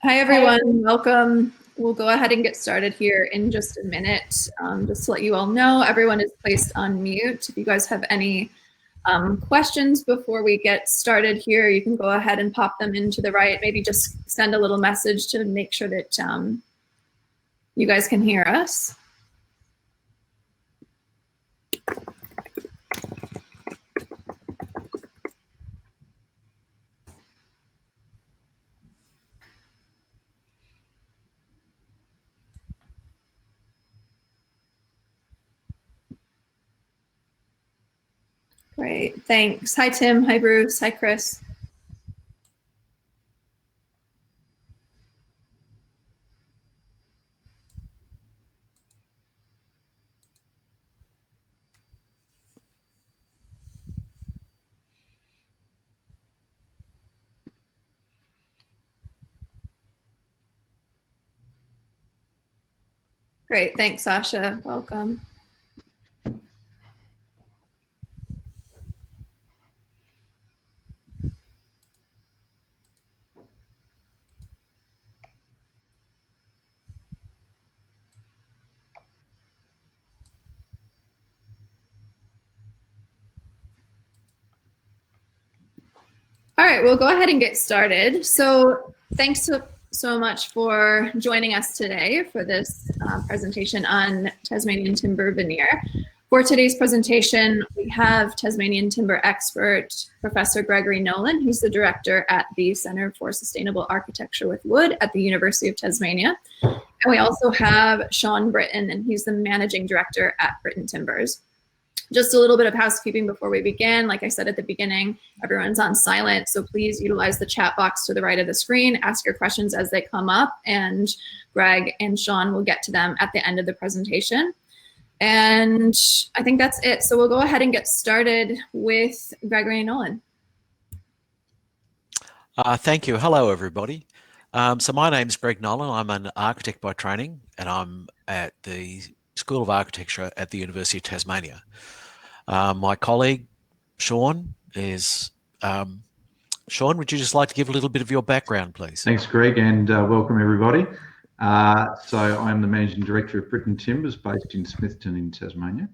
Hi, everyone. Welcome. We'll go ahead and get started here in just a minute. Just to let you all know, everyone is placed on mute. If you guys have any questions before we get started here, you can go ahead and pop them into the right. Maybe just send a little message to make sure that you guys can hear us. Great, thanks. Hi, Tim. Hi, Bruce. Hi, Chris. Great, thanks, Sasha. Welcome. All right, we'll go ahead and get started. So thanks so much for joining us today for this presentation on Tasmanian timber veneer. For today's presentation, we have Tasmanian timber expert, Professor Gregory Nolan. He's the director at the Center for Sustainable Architecture with Wood at the University of Tasmania. And we also have Shawn Britton, and he's the managing director at Britton Timbers. Just a little bit of housekeeping before we begin. Like I said at the beginning, everyone's on silent, so please utilize the chat box to the right of the screen. Ask your questions as they come up, and Greg and Shawn will get to them at the end of the presentation. And I think that's it. So we'll go ahead and get started with Gregory and Nolan. Thank you. Hello, everybody. So my name's Greg Nolan. I'm an architect by training, and I'm at the School of Architecture at the University of Tasmania. My colleague, Shawn, is... Shawn, would you just like to give a little bit of your background, please? Thanks, Greg, and welcome, everybody. So I'm the Managing Director of Britton Timbers, based in Smithton in Tasmania,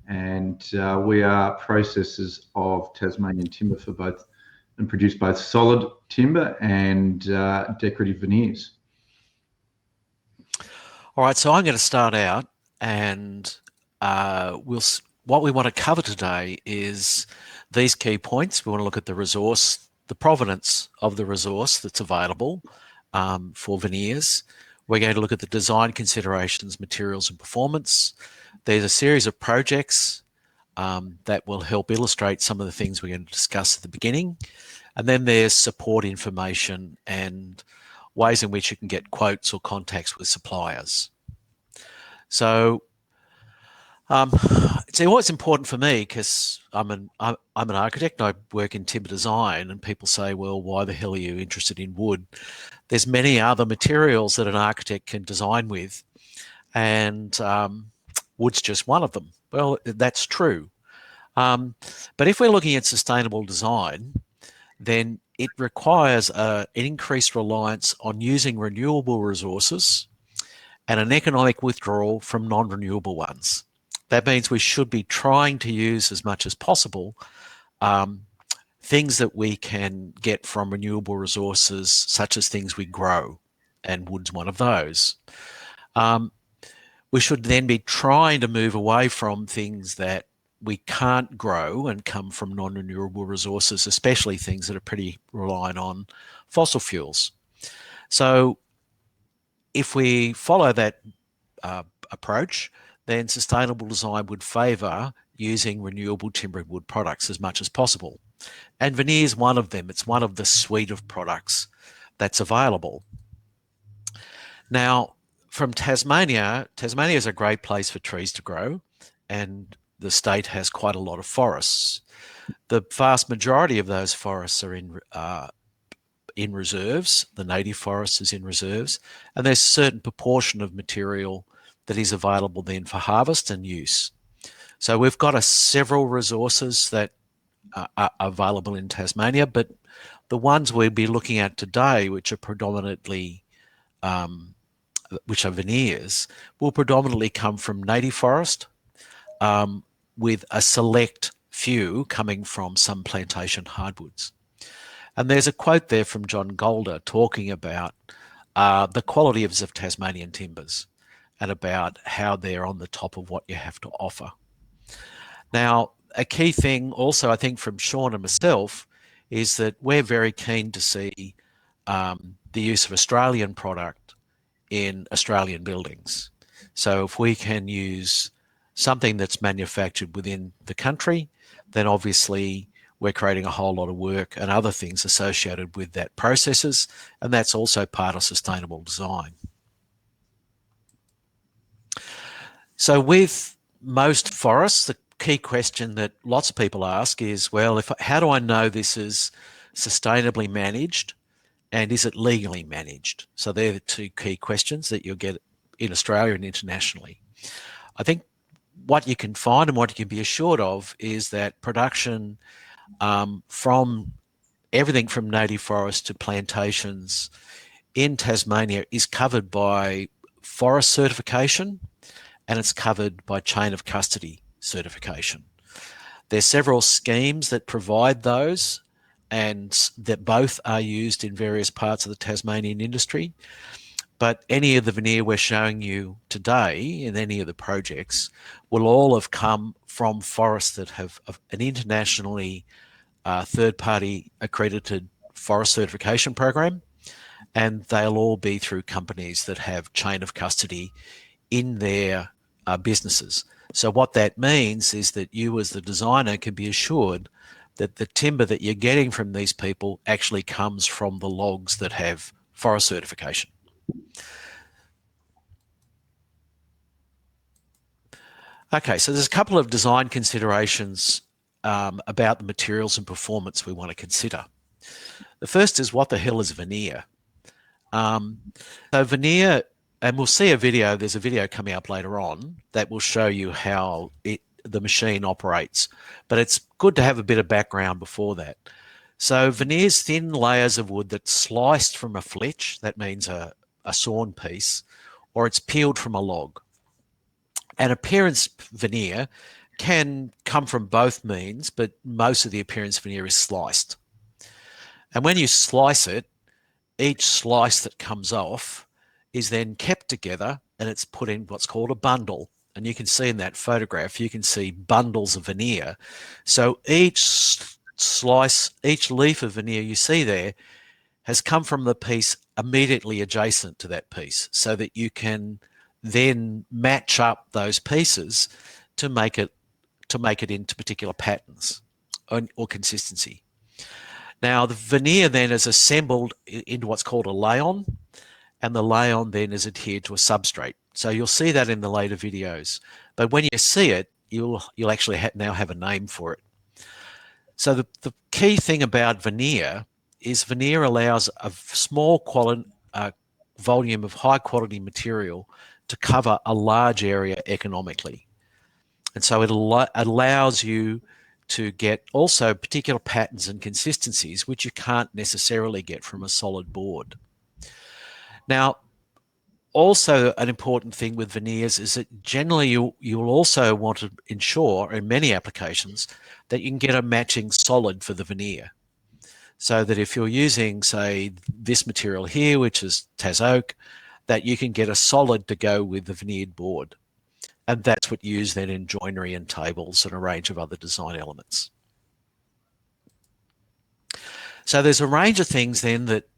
and we are processors of Tasmanian timber for both, and produce both solid timber and decorative veneers. All right, so I'm going to start out, and what we want to cover today is these key points. We want to look at the resource, the provenance of the resource that's available for veneers. We're going to look at the design considerations, materials and performance. There's a series of projects that will help illustrate some of the things we're going to discuss at the beginning. And then there's support information and ways in which you can get quotes or contacts with suppliers. So it's always important for me, because I'm an architect, I work in timber design, and people say, well, why the hell are you interested in wood? There's many other materials that an architect can design with, and wood's just one of them. Well, that's true. But if we're looking at sustainable design, then it requires an increased reliance on using renewable resources and an economic withdrawal from non-renewable ones. That means we should be trying to use as much as possible things that we can get from renewable resources, such as things we grow, and wood's one of those. We should then be trying to move away from things that we can't grow and come from non-renewable resources, especially things that are pretty reliant on fossil fuels. So if we follow that approach, then sustainable design would favour using renewable timber and wood products as much as possible. And veneer is one of them. It's one of the suite of products that's available. Now, from Tasmania, Tasmania is a great place for trees to grow, and the state has quite a lot of forests. The vast majority of those forests are in reserves. The native forest is in reserves, and there's a certain proportion of material that is available then for harvest and use. So we've got several resources that are available in Tasmania, but the ones we'll be looking at today, which are predominantly which are veneers, will predominantly come from native forest, with a select few coming from some plantation hardwoods. And there's a quote there from John Golder talking about the qualities of Tasmanian timbers and about how they're on the top of what you have to offer. Now, a key thing also, I think, from Shawn and myself is that we're very keen to see the use of Australian product in Australian buildings. So if we can use something that's manufactured within the country, then obviously we're creating a whole lot of work and other things associated with that processes, and that's also part of sustainable design. So with most forests, the key question that lots of people ask is, well, how do I know this is sustainably managed and is it legally managed? So they're the two key questions that you'll get in Australia and internationally. I think what you can find and what you can be assured of is that production from everything from native forest to plantations in Tasmania is covered by forest certification, and it's covered by chain of custody certification. There's several schemes that provide those, and that both are used in various parts of the Tasmanian industry. But any of the veneer we're showing you today in any of the projects will all have come from forests that have an internationally third-party accredited forest certification program, and they'll all be through companies that have chain of custody in their businesses. So what that means is that you as the designer can be assured that the timber that you're getting from these people actually comes from the logs that have forest certification. Okay, so there's a couple of design considerations about the materials and performance we want to consider. The first is, what the hell is veneer? So veneer, and we'll see a video, there's a video coming up later on that will show you how the machine operates, but it's good to have a bit of background before that. So veneer's thin layers of wood that's sliced from a flitch, that means a sawn piece, or it's peeled from a log. An appearance veneer can come from both means, but most of the appearance veneer is sliced. And when you slice it, each slice that comes off is then kept together and it's put in what's called a bundle. And you can see in that photograph, you can see bundles of veneer. So each slice, each leaf of veneer you see there has come from the piece immediately adjacent to that piece, so that you can then match up those pieces to make it into particular patterns or consistency. Now the veneer then is assembled into what's called a layon, and the layon then is adhered to a substrate. So you'll see that in the later videos, but when you see it, you'll actually now have a name for it. So the key thing about veneer is veneer allows a small volume of high quality material to cover a large area economically. And so it allows you to get also particular patterns and consistencies which you can't necessarily get from a solid board. Now, also an important thing with veneers is that generally you'll also want to ensure in many applications that you can get a matching solid for the veneer. So that if you're using, say, this material here, which is Tas oak, that you can get a solid to go with the veneered board. And that's what you use then in joinery and tables and a range of other design elements. So there's a range of things then that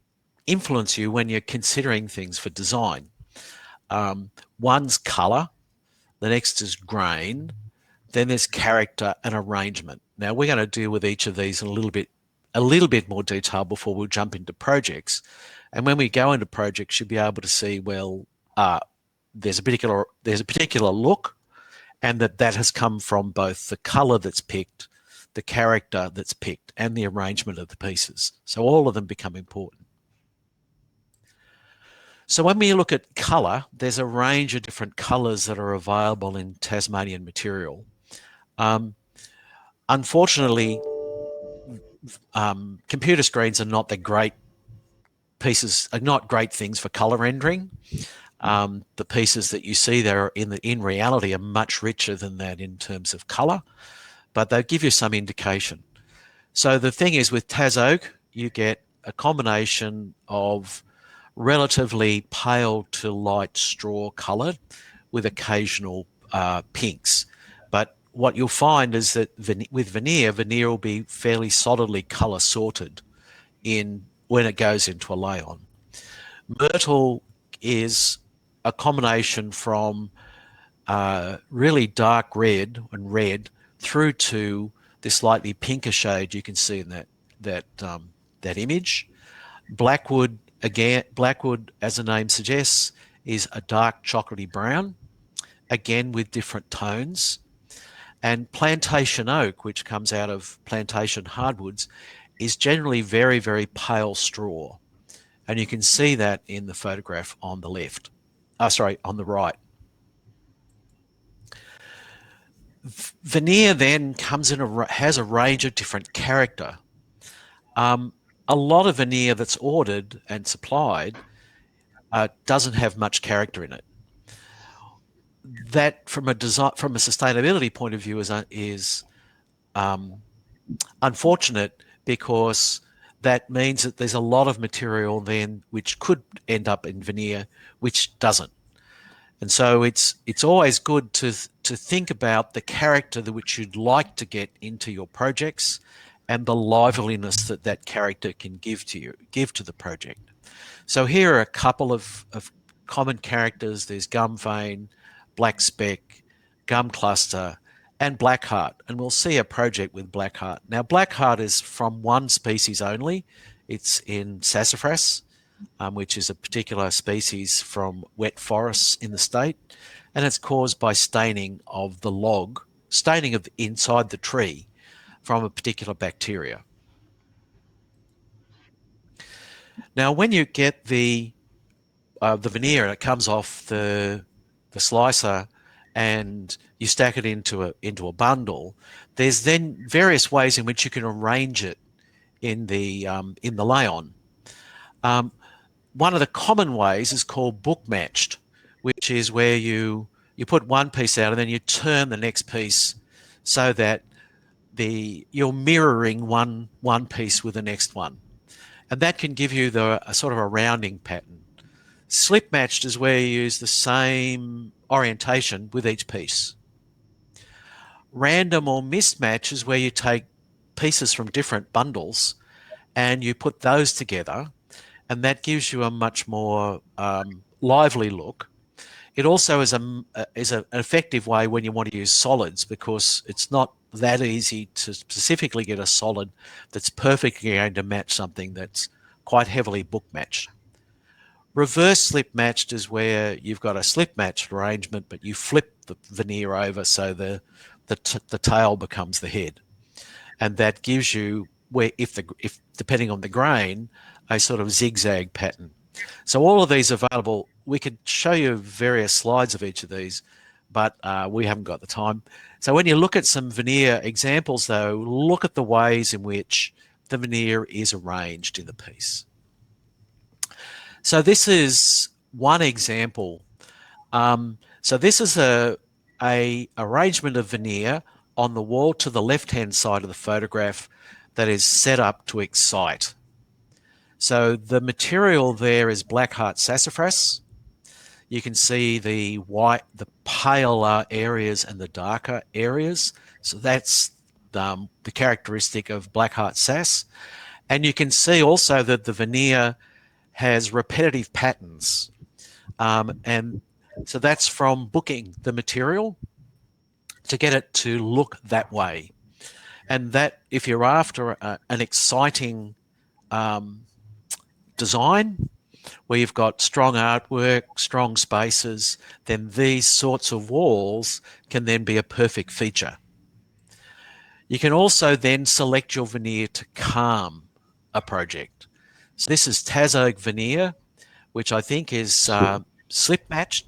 influence you when you're considering things for design. One's colour, the next is grain, then there's character and arrangement. Now we're going to deal with each of these in a little bit more detail before we'll jump into projects. And when we go into projects, you'll be able to see, well, there's a particular look, and that has come from both the colour that's picked, the character that's picked, and the arrangement of the pieces. So all of them become important. So when we look at colour, there's a range of different colours that are available in Tasmanian material. Unfortunately, computer screens are not the great pieces are not great things for color rendering. The pieces that you see there in reality are much richer than that in terms of color, but they give you some indication. So the thing is, with Tas oak, you get a combination of relatively pale to light straw colour with occasional pinks. But what you'll find is that with veneer will be fairly solidly colour sorted when it goes into a layon. Myrtle is a combination from really dark red and red through to this slightly pinker shade you can see in that image. Blackwood, again, Blackwood, as the name suggests, is a dark chocolatey brown, again with different tones. And plantation oak, which comes out of plantation hardwoods, is generally very, very pale straw. And you can see that in the photograph on the left. On the right. Veneer then has a range of different character. A lot of veneer that's ordered and supplied doesn't have much character in it. That, from a sustainability point of view, is unfortunate, because that means that there's a lot of material then which could end up in veneer, which doesn't. And so it's always good to think about the character which you'd like to get into your projects, and the liveliness that character can give to the project. So here are a couple of common characters. There's gum vein, black speck, gum cluster, and blackheart. And we'll see a project with blackheart. Now, blackheart is from one species only. It's in sassafras, which is a particular species from wet forests in the state. And it's caused by staining of the log, staining of inside the tree from a particular bacteria. Now, when you get the veneer and it comes off the slicer and you stack it into a bundle, there's then various ways in which you can arrange it in the layon. One of the common ways is called book matched, which is where you put one piece out and then you turn the next piece so that you're mirroring one piece with the next one. And that can give you a sort of a rounding pattern. Slip matched is where you use the same orientation with each piece. Random or mismatch is where you take pieces from different bundles and you put those together, and that gives you a much more lively look. It also is an effective way when you want to use solids, because it's not that easy to specifically get a solid that's perfectly going to match something that's quite heavily book matched. Reverse slip matched is where you've got a slip matched arrangement, but you flip the veneer over so the tail becomes the head, and that gives you, if depending on the grain, a sort of zigzag pattern. So all of these are available. We could show you various slides of each of these, but we haven't got the time. So when you look at some veneer examples, though, look at the ways in which the veneer is arranged in the piece. So this is one example. So this is a arrangement of veneer on the wall to the left-hand side of the photograph that is set up to excite. So the material there is blackheart sassafras. You can see the paler areas and the darker areas. So that's the characteristic of blackheart sass. And you can see also that the veneer has repetitive patterns. And so that's from booking the material to get it to look that way. And that, if you're after an exciting design where you've got strong artwork, strong spaces, then these sorts of walls can then be a perfect feature. You can also then select your veneer to calm a project. So this is Tas oak veneer, which I think is slip matched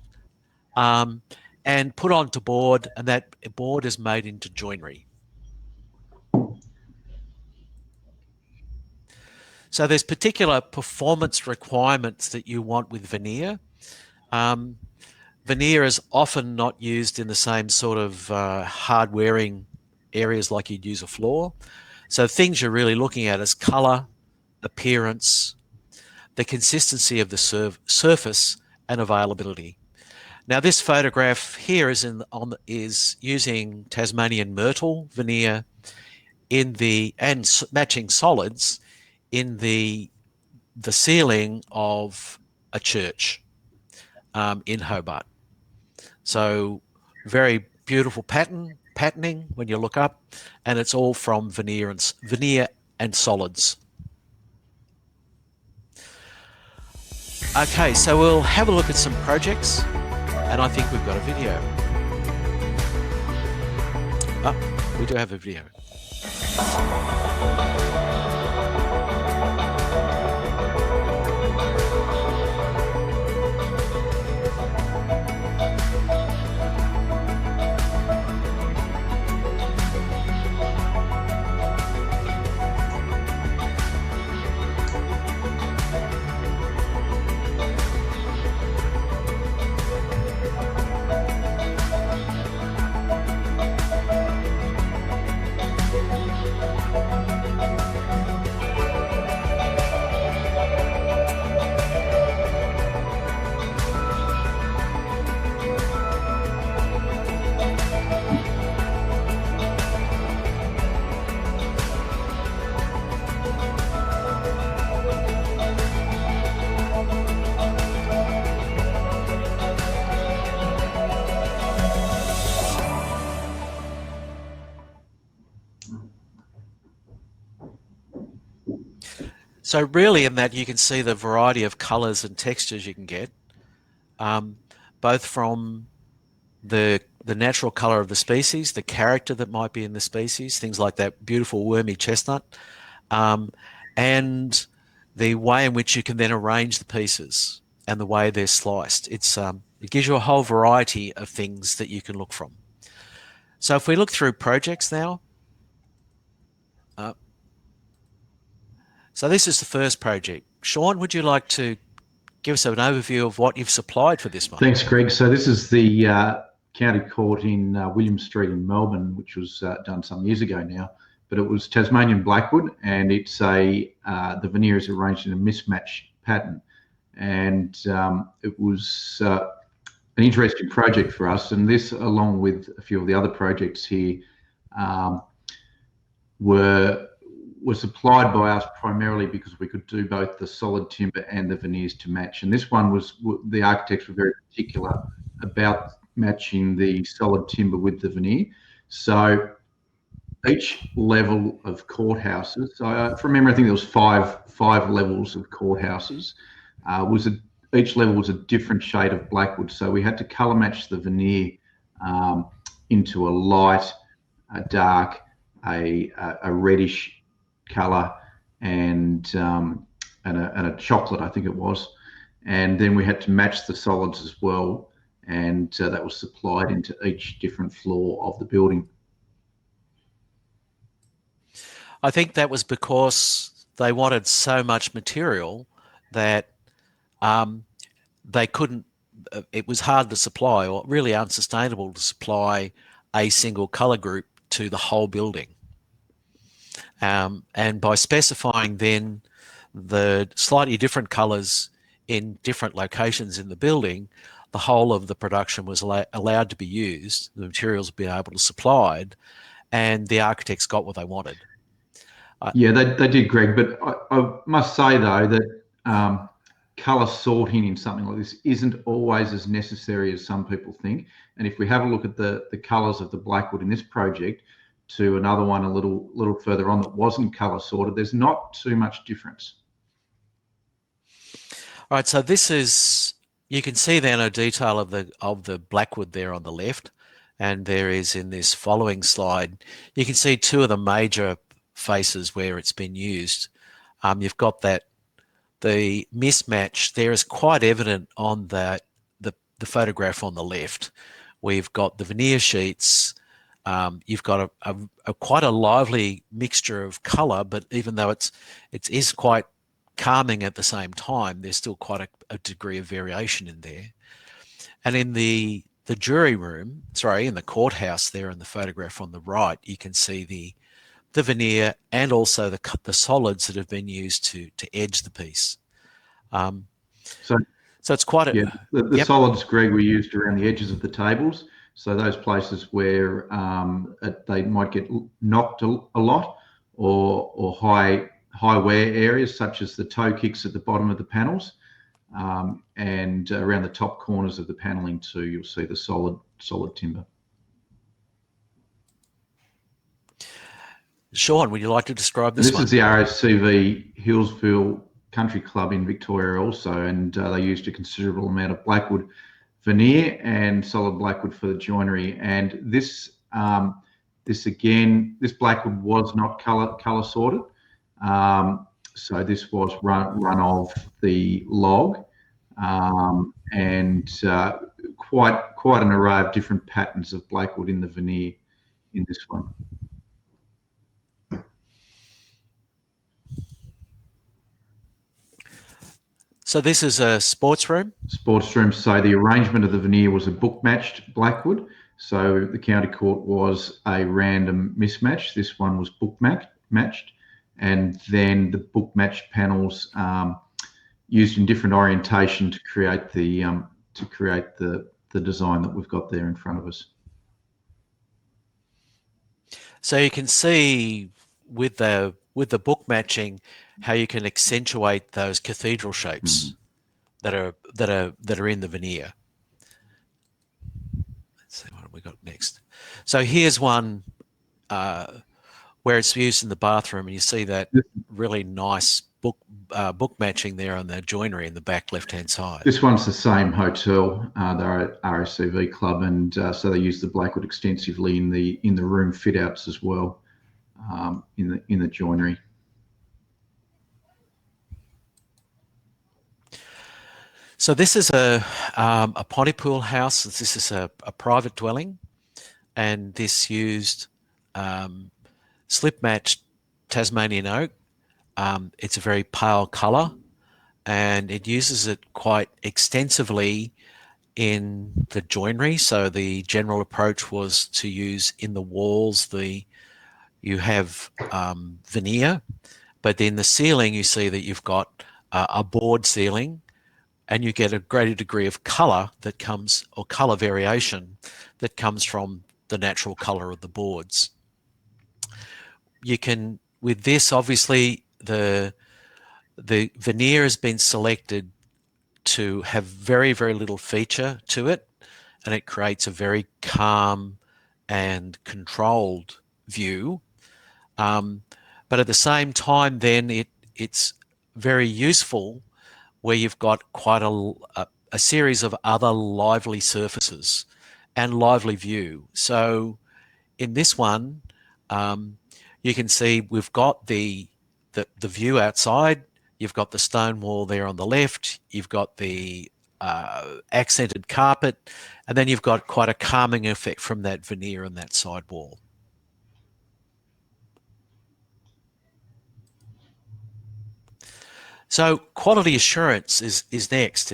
and put onto board, and that board is made into joinery. So there's particular performance requirements that you want with veneer. Veneer is often not used in the same sort of hard wearing areas like you'd use a floor. So things you're really looking at is colour, appearance, the consistency of the surface, and availability. Now this photograph here is using Tasmanian myrtle veneer and matching solids in the ceiling of a church in Hobart. So very beautiful patterning when you look up, and it's all from veneer and solids. Okay, so we'll have a look at some projects, and I think we've got a video. Oh, we do have a video. So really in that you can see the variety of colours and textures you can get, both from the natural colour of the species, the character that might be in the species, things like that beautiful wormy chestnut, and the way in which you can then arrange the pieces and the way they're sliced. It gives you a whole variety of things that you can look from. So if we look through projects now, so this is the first project. Shawn, would you like to give us an overview of what you've supplied for this one? Thanks, Greg. So this is the county court in William Street in Melbourne, which was done some years ago now, but it was Tasmanian Blackwood, and it's the veneer is arranged in a mismatch pattern. And it was an interesting project for us. And this, along with a few of the other projects here, were supplied by us primarily because we could do both the solid timber and the veneers to match. And this one was, the architects were very particular about matching the solid timber with the veneer. So each level of courthouses, from memory, I think there was five levels of courthouses, each level was a different shade of Blackwood. So we had to colour match the veneer into a light, a dark, a reddish colour, and a chocolate, I think it was. And then we had to match the solids as well, and that was supplied into each different floor of the building. I think that was because they wanted so much material that they couldn't, it was hard to supply, or really unsustainable to supply a single colour group to the whole building. And by specifying then the slightly different colours in different locations in the building, the whole of the production was allowed to be used, the materials being able to supplied, and the architects got what they wanted. Yeah, they did, Greg, but I must say though that colour sorting in something like this isn't always as necessary as some people think. And if we have a look at the colours of the Blackwood in this project to another one a little further on that wasn't colour sorted, there's not too much difference. All right, so this is, you can see then a detail of the Blackwood there on the left, and there is in this following slide, you can see two of the major faces where it's been used. You've got that the mismatch there is quite evident on the photograph on the left. We've got the veneer sheets. You've got a quite a lively mixture of colour, but even though it is quite calming at the same time, there's still quite a degree of variation in there. And in the jury room, in the courthouse there in the photograph on the right, you can see the veneer and also the solids that have been used to edge the piece. So it's quite a... Yeah, the solids, Greg, were used around the edges of the tables. So those places where they might get knocked a lot, or high wear areas, such as the toe kicks at the bottom of the panels, and around the top corners of the paneling too, you'll see the solid timber. Shawn, would you like to describe this one? This is the RSCV Hillsville Country Club in Victoria also, and they used a considerable amount of Blackwood veneer and solid Blackwood for the joinery. And this Blackwood was not color sorted, so this was run off the log, and quite an array of different patterns of Blackwood in the veneer in this one. So this is a sports room? Sports room. So the arrangement of the veneer was a book-matched Blackwood. So the county court was a random mismatch. This one was book-matched. And then the book-matched panels used in different orientation to create the design that we've got there in front of us. So you can see with the book matching how you can accentuate those cathedral shapes that are in the veneer. Let's see what have we got next. So here's one where it's used in the bathroom, and you see that really nice book matching there on the joinery in the back left-hand side. This one's the same hotel, the RSCV club, and so they use the Blackwood extensively in the room fit outs as well, in the joinery. So this is a Pontypool house. This is a private dwelling, and this used slip-matched Tasmanian oak. It's a very pale colour, and it uses it quite extensively in the joinery. So the general approach was to use in the walls you have veneer, but in the ceiling you see that you've got a board ceiling, and you get a greater degree of colour that comes, or colour variation that comes from the natural colour of the boards. You can, with this, obviously the veneer has been selected to have very, very little feature to it, and it creates a very calm and controlled view. But at the same time, then it's very useful where you've got quite a series of other lively surfaces and lively view. So in this one, you can see we've got the view outside. You've got the stone wall there on the left. You've got the accented carpet, and then you've got quite a calming effect from that veneer and that side wall. So quality assurance is next.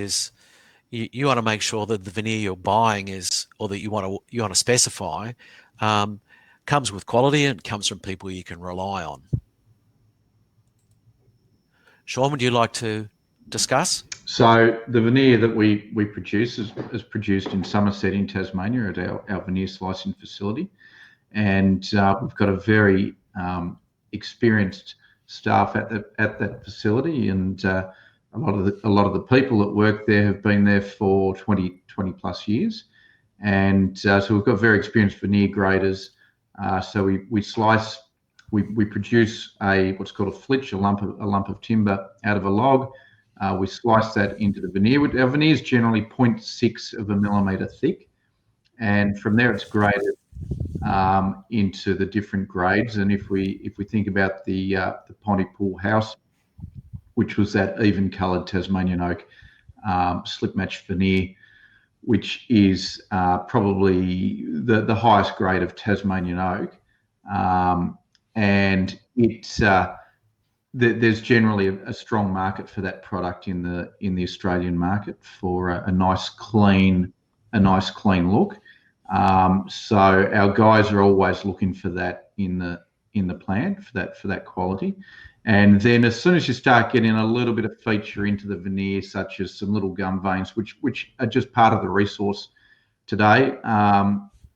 You want to make sure that the veneer you're buying or that you want to specify comes with quality and comes from people you can rely on. Shawn, would you like to discuss? So the veneer that we produce is produced in Somerset in Tasmania at our veneer slicing facility, and we've got a very experienced staff at that facility, and a lot of the people that work there have been there for 20 plus years, and so we've got very experienced veneer graders. So we slice, we produce what's called a flitch, a lump of timber out of a log. We slice that into the veneer. Our veneer is generally 0.6 of a millimetre thick, and from there it's graded into the different grades. And if we think about the Pontypool house, which was that even coloured Tasmanian oak slip match veneer, which is probably the highest grade of Tasmanian oak, and it's there's generally a strong market for that product in the Australian market for a nice clean look. So our guys are always looking for that in the plant for that quality. And then as soon as you start getting a little bit of feature into the veneer, such as some little gum veins, which are just part of the resource today,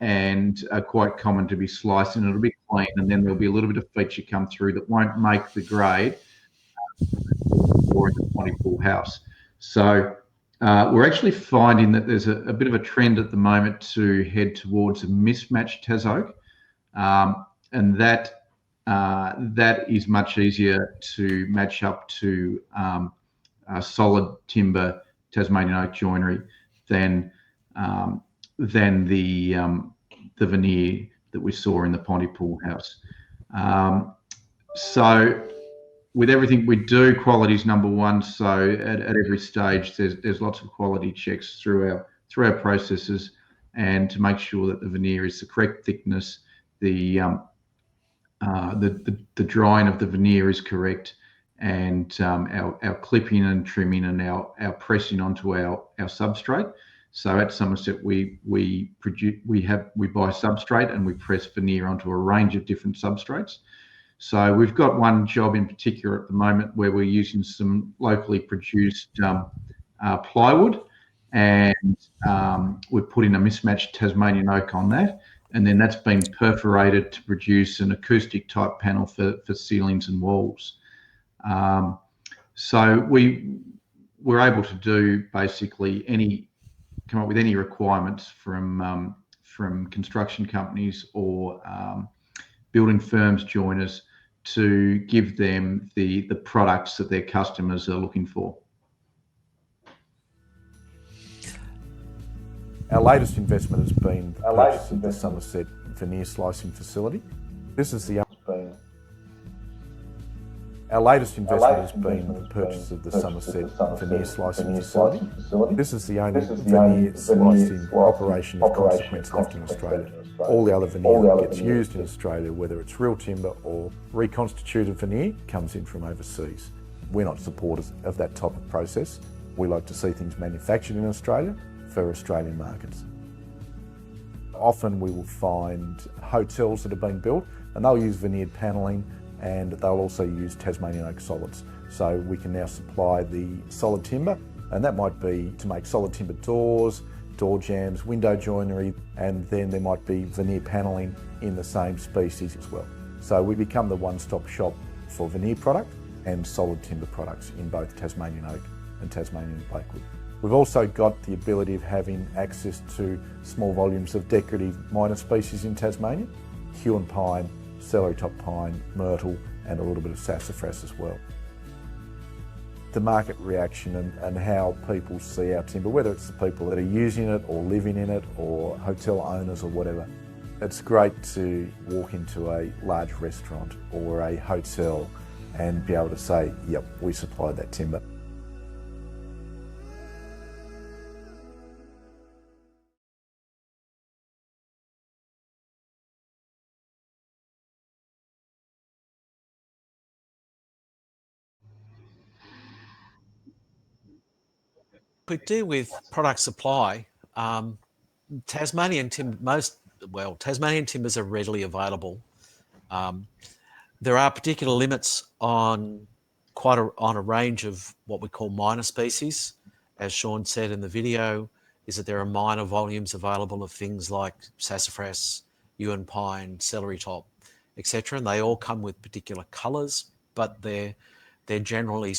and are quite common to be sliced, and it'll be clean, and then there'll be a little bit of feature come through that won't make the grade or in the Pontypool house. So we're actually finding that there's a bit of a trend at the moment to head towards a mismatched Tas oak, and that is much easier to match up to solid timber Tasmanian oak joinery than the veneer that we saw in the Pontypool house. So with everything we do, quality is number one. So at every stage, there's lots of quality checks through our processes, and to make sure that the veneer is the correct thickness, the drying of the veneer is correct, and our clipping and trimming and our pressing onto our substrate. So at Somerset, we buy substrate and we press veneer onto a range of different substrates. So we've got one job in particular at the moment where we're using some locally produced plywood, and we're putting a mismatched Tasmanian oak on that, and then that's been perforated to produce an acoustic type panel for ceilings and walls. So we're able to do basically come up with any requirements from construction companies or building firms, joiners, to give them the products that their customers are looking for. Our latest investment has been the purchase of the Somerset veneer slicing facility. This is the Our latest investment has been the purchase of the Somerset veneer slicing facility. This is the only veneer slicing operation of consequence left in Australia. All the other veneer that gets used in Australia, whether it's real timber or reconstituted veneer, comes in from overseas. We're not supporters of that type of process. We like to see things manufactured in Australia for Australian markets. Often we will find hotels that have been built and they'll use veneered panelling, and they'll also use Tasmanian oak solids. So we can now supply the solid timber, and that might be to make solid timber doors, door jambs, window joinery, and then there might be veneer panelling in the same species as well. So we become the one-stop shop for veneer product and solid timber products in both Tasmanian oak and Tasmanian Blackwood. We've also got the ability of having access to small volumes of decorative minor species in Tasmania, Huon pine, celery-top pine, myrtle, and a little bit of sassafras as well. The market reaction and how people see our timber, whether it's the people that are using it or living in it or hotel owners or whatever, it's great to walk into a large restaurant or a hotel and be able to say, yep, we supplied that timber. We do with product supply. Tasmanian timbers are readily available. There are particular limits on a range of what we call minor species. As Shawn said in the video, is that there are minor volumes available of things like sassafras, Huon pine, celery-top, etc., and they all come with particular colours, but they're generally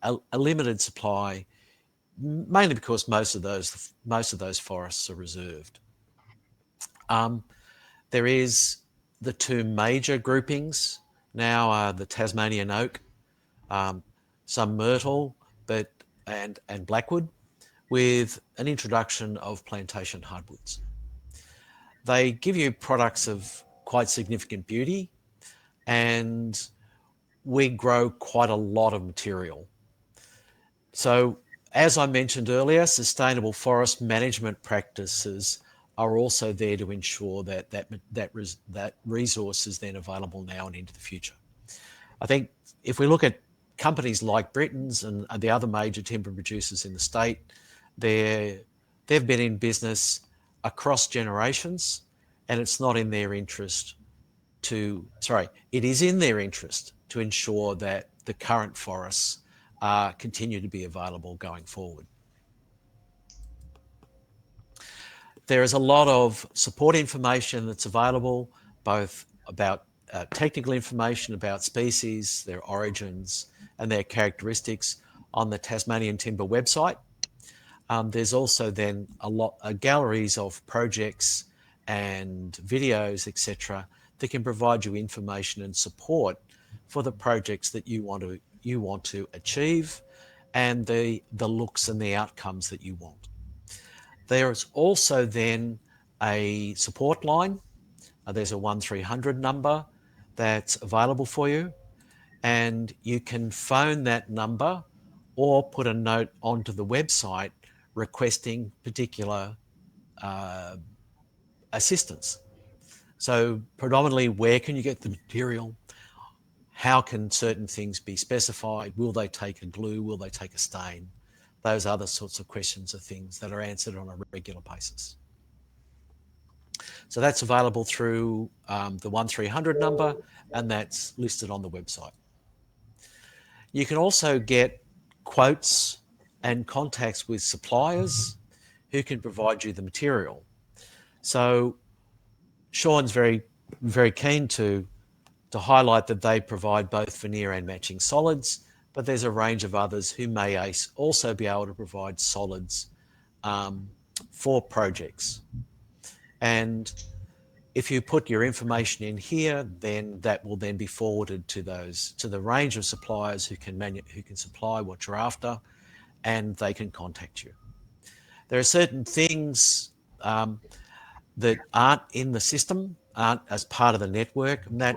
a limited supply, mainly because most of those forests are reserved. There is the two major groupings now are the Tasmanian oak, some myrtle, and Blackwood, with an introduction of plantation hardwoods. They give you products of quite significant beauty, and we grow quite a lot of material. So, as I mentioned earlier, sustainable forest management practices are also there to ensure that resource is then available now and into the future. I think if we look at companies like Britton's and the other major timber producers in the state, they've been in business across generations, and it's not in their interest it is in their interest to ensure that the current forests continue to be available going forward. There is a lot of support information that's available, both about technical information about species, their origins, and their characteristics on the Tasmanian Timber website. There's also then galleries of projects and videos, etc., that can provide you information and support for the projects that you want to achieve and the looks and the outcomes that you want. There is also then a support line. There's a 1300 number that's available for you, and you can phone that number or put a note onto the website requesting particular assistance. So predominantly, where can you get the material? How can certain things be specified? Will they take a glue? Will they take a stain? Those other sorts of questions are things that are answered on a regular basis. So that's available through the 1300 number, and that's listed on the website. You can also get quotes and contacts with suppliers who can provide you the material. So Shawn's very, very keen to highlight that they provide both veneer and matching solids, but there's a range of others who may also be able to provide solids for projects. And if you put your information in here, then that will then be forwarded to the range of suppliers who can supply what you're after, and they can contact you. There are certain things that aren't in the system, aren't as part of the network, and that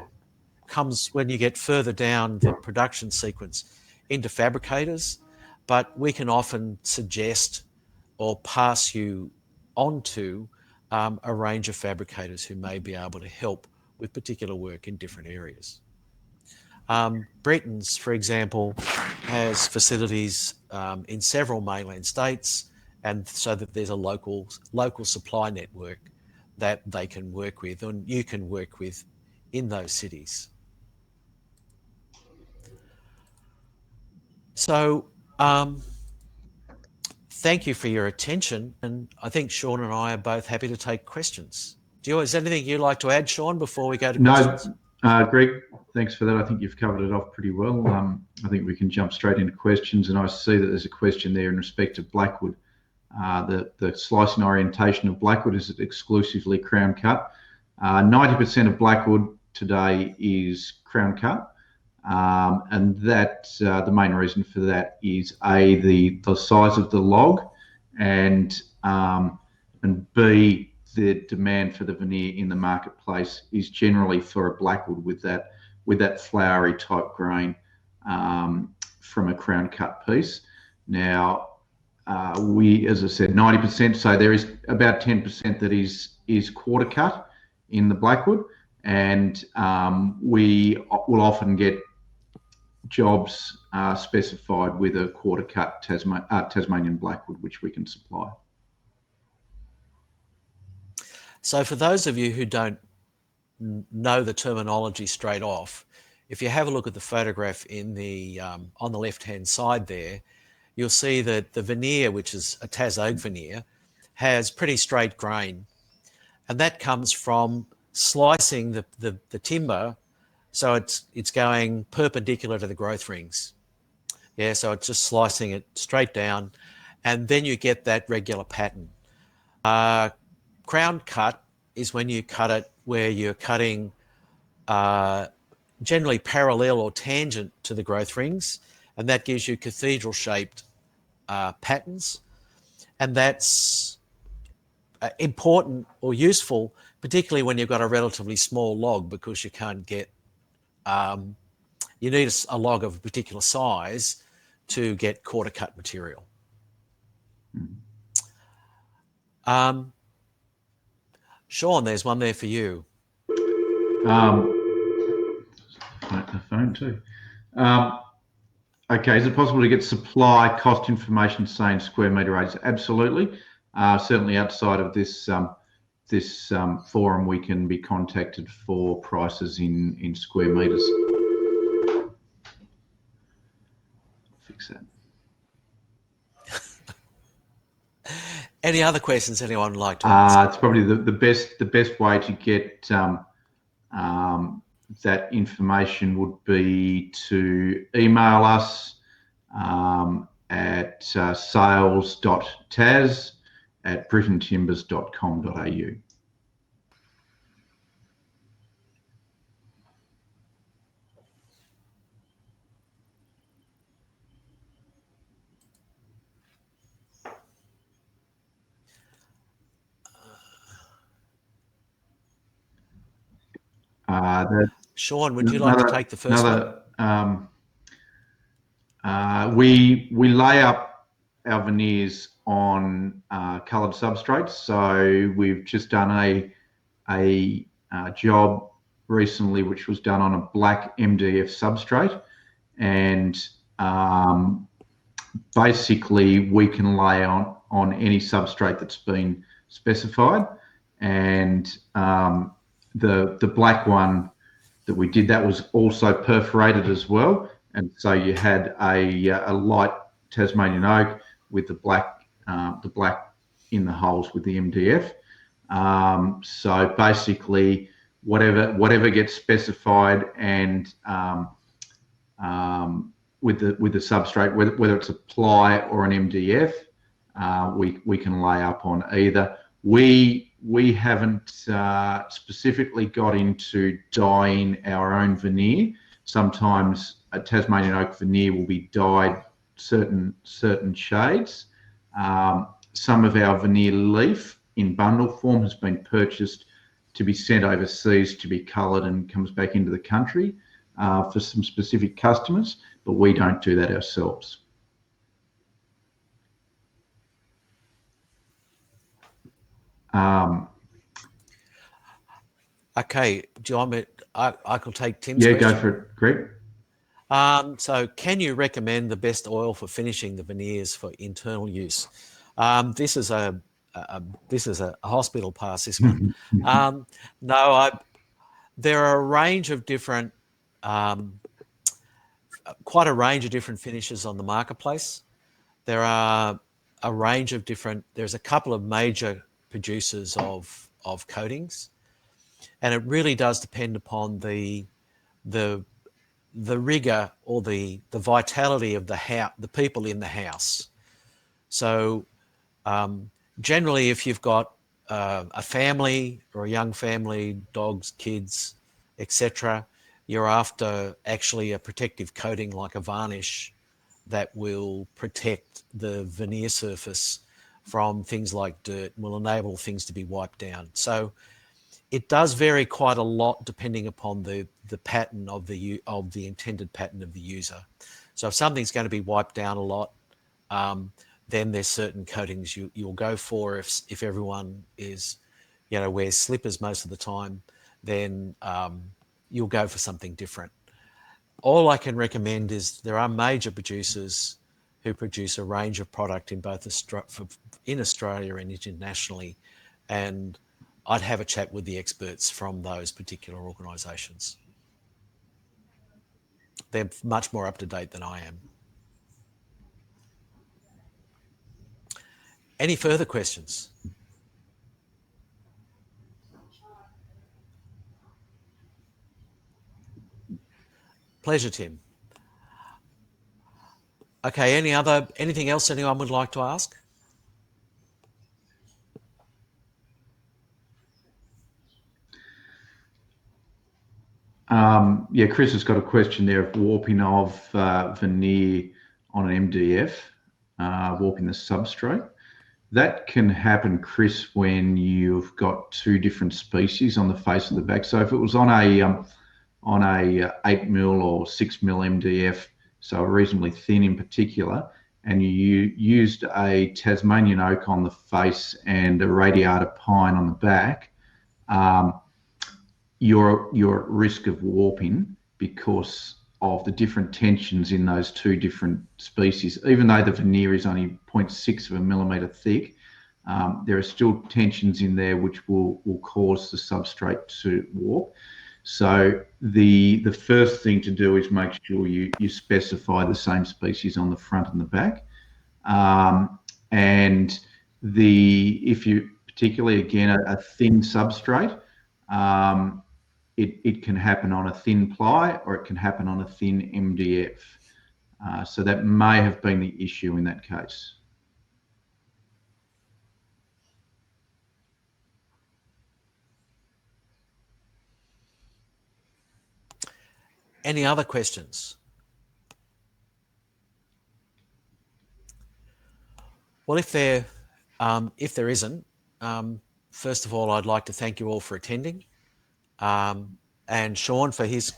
comes when you get further down the production sequence into fabricators, but we can often suggest or pass you on to a range of fabricators who may be able to help with particular work in different areas. Britton's, for example, has facilities in several mainland states, and so that there's a local supply network that they can work with, and you can work with in those cities. So thank you for your attention, and I think Shawn and I are both happy to take questions. Is there anything you'd like to add, Shawn, before we go to questions? No, Greg, thanks for that. I think you've covered it off pretty well. I think we can jump straight into questions, and I see that there's a question there in respect of Blackwood. The slicing orientation of Blackwood, is it exclusively crown cut? 90% of Blackwood today is crown cut. And that the main reason for that is the size of the log, and B, the demand for the veneer in the marketplace is generally for a Blackwood with that flowery type grain from a crown cut piece. Now as I said, 90%, so there is about 10% that is quarter cut in the Blackwood, and we will often get jobs specified with a quarter cut Tasmanian Blackwood, which we can supply. So for those of you who don't know the terminology straight off, if you have a look at the photograph in the on the left-hand side there, you'll see that the veneer, which is a Tas oak veneer, has pretty straight grain, and that comes from slicing the timber, so it's going perpendicular to the growth rings. Yeah, so it's just slicing it straight down, and then you get that regular pattern. Crown cut is when you cut it where you're cutting generally parallel or tangent to the growth rings, and that gives you cathedral-shaped patterns, and that's important or useful, particularly when you've got a relatively small log, because you can't get you need a log of a particular size to get quarter cut material. Shawn, there's one there for you. The phone too. Okay, is it possible to get supply cost information saying square metre radius? Absolutely. Certainly outside of this forum, we can be contacted for prices in square metres. Fix that. Any other questions anyone would like to ask? It's probably the best way to get that information would be to email us at sales.tas@brittontimbers.com.au. Shawn, would you like to take the first one? We lay up our veneers on coloured substrates. So we've just done a job recently, which was done on a black MDF substrate, and basically we can lay on any substrate that's been specified. And the black one that we did, that was also perforated as well, and so you had a light Tasmanian oak with the black in the holes with the MDF. So basically, whatever gets specified, and with the substrate, whether it's a ply or an MDF, we can lay up on either. We haven't specifically got into dyeing our own veneer. Sometimes a Tasmanian oak veneer will be dyed certain shades. Some of our veneer leaf in bundle form has been purchased to be sent overseas to be coloured and comes back into the country for some specific customers, but we don't do that ourselves. Okay, do you want me? I can take Tim's question. Go for it, Greg. So, can you recommend the best oil for finishing the veneers for internal use? This is a hospital pass. This one. No, there are a range of different, quite a range of different finishes on the marketplace. There are a range of different. There's a couple of major producers of coatings, and it really does depend upon the rigor or the vitality of the people in the house. So generally, if you've got a family or a young family, dogs, kids, etc., you're after actually a protective coating like a varnish that will protect the veneer surface from things like dirt, will enable things to be wiped down. So it does vary quite a lot depending upon the pattern of the intended pattern of the user. So if something's going to be wiped down a lot, then there's certain coatings you'll go for. If everyone is, wears slippers most of the time, then you'll go for something different. All I can recommend is there are major producers who produce a range of product in both in Australia and internationally, and I'd have a chat with the experts from those particular organisations. They're much more up to date than I am. Any further questions? Pleasure, Tim. Okay, anything else anyone would like to ask? Yeah, Chris has got a question there of warping of veneer on an MDF, warping the substrate. That can happen, Chris, when you've got two different species on the face of the back. So if it was on a 8mm or 6mm MDF, so reasonably thin in particular, and you used a Tasmanian oak on the face and a radiata pine on the back, you're at risk of warping because of the different tensions in those two different species. Even though the veneer is only 0.6 of a millimetre thick, there are still tensions in there which will cause the substrate to warp. So the first thing to do is make sure you specify the same species on the front and the back. And if you particularly, again, a thin substrate, it can happen on a thin ply or it can happen on a thin MDF. So that may have been the issue in that case. Any other questions? Well, if there isn't, first of all, I'd like to thank you all for attending, and Shawn for his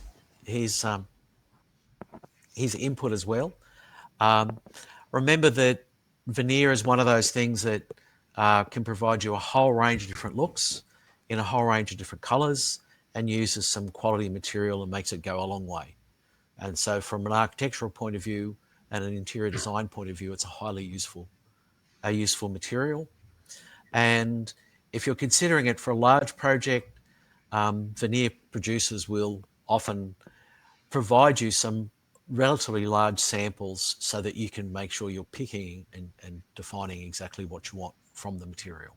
input as well. Remember that veneer is one of those things that can provide you a whole range of different looks in a whole range of different colours, and uses some quality material and makes it go a long way. And so from an architectural point of view and an interior design point of view, it's a highly useful material. And if you're considering it for a large project, veneer producers will often provide you some relatively large samples so that you can make sure you're picking and defining exactly what you want from the material.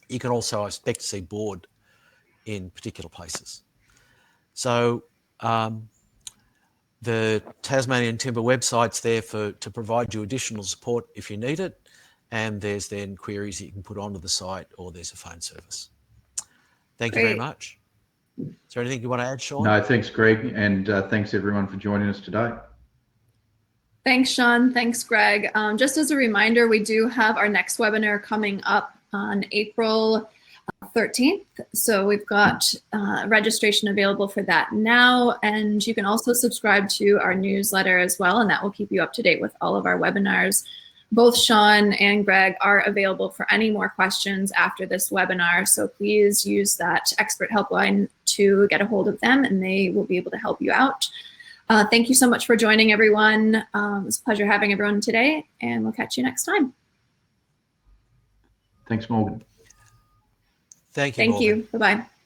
You can also expect to see board in particular places. So the Tasmanian Timber website's there to provide you additional support if you need it, and there's then queries that you can put onto the site, or there's a phone service. Thank you very much. Is there anything you want to add, Shawn? No, thanks, Greg, and thanks everyone for joining us today. Thanks, Shawn. Thanks, Greg. Just as a reminder, we do have our next webinar coming up on April 13th. So we've got registration available for that now, and you can also subscribe to our newsletter as well, and that will keep you up to date with all of our webinars. Both Shawn and Greg are available for any more questions after this webinar, so please use that expert helpline to get a hold of them, and they will be able to help you out. Thank you so much for joining, everyone. It was a pleasure having everyone today, and we'll catch you next time. Thanks, Morgan. Thank you, Thank you. Bye-bye.